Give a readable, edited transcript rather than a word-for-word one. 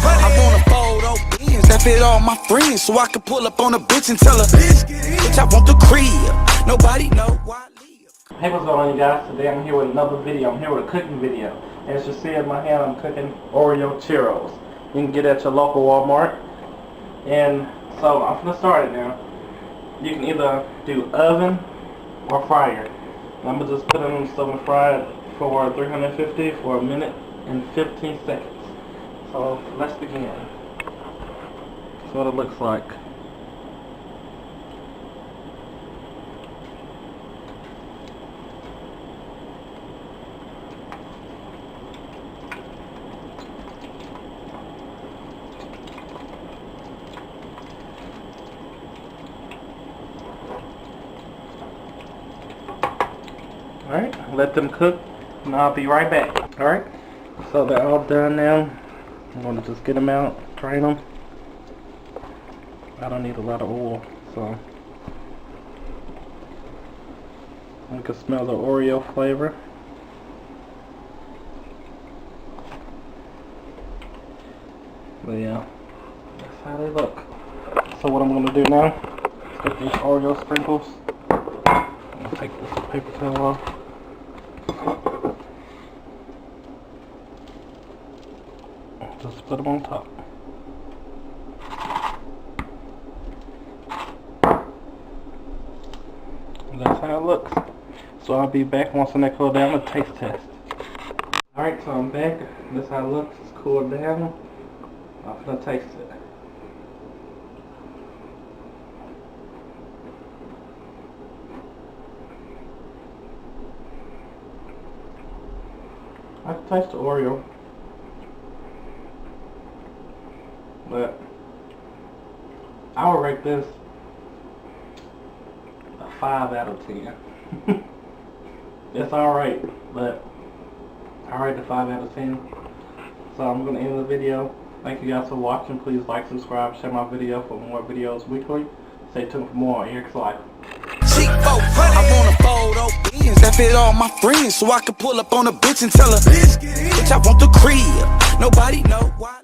I want a photo Benz that fit all my friends, so I can pull up on a bitch and tell her, bitch, I want the crib. Nobody know why I live. Hey, what's going on, you guys? Today I'm here with another video. I'm here with a cooking video. As you see in my hand, I'm cooking Oreo Churros. You can get it at your local Walmart. And so I'm gonna start it now. You can either do oven or fryer. And I'm gonna just put it in the stove and fry it for 350 for a minute and 15 seconds. So let's begin. That's what it looks like. Alright, let them cook and I'll be right back. Alright, so they're all done now. I'm going to just get them out, drain them. I don't need a lot of oil, so I can smell the Oreo flavor. But yeah, that's how they look. So what I'm going to do now is get these Oreo sprinkles. I'll take this paper towel off. Just put them on top. And that's how it looks. So I'll be back once they cool down with a taste test. Alright, so I'm back. That's how it looks. It's cooled down. I'm gonna taste it. I can taste the Oreo, but I would rate this a 5 out of 10. It's alright, but I rate it a 5 out of 10. So I'm going to end the video. Thank you guys for watching. Please like, subscribe, share my video for more videos weekly. Stay tuned for more on Eric's Life. I want a photo Benz that fit all my friends, so I can pull up on a bitch and tell her, bitch, I want the crib. Nobody know why.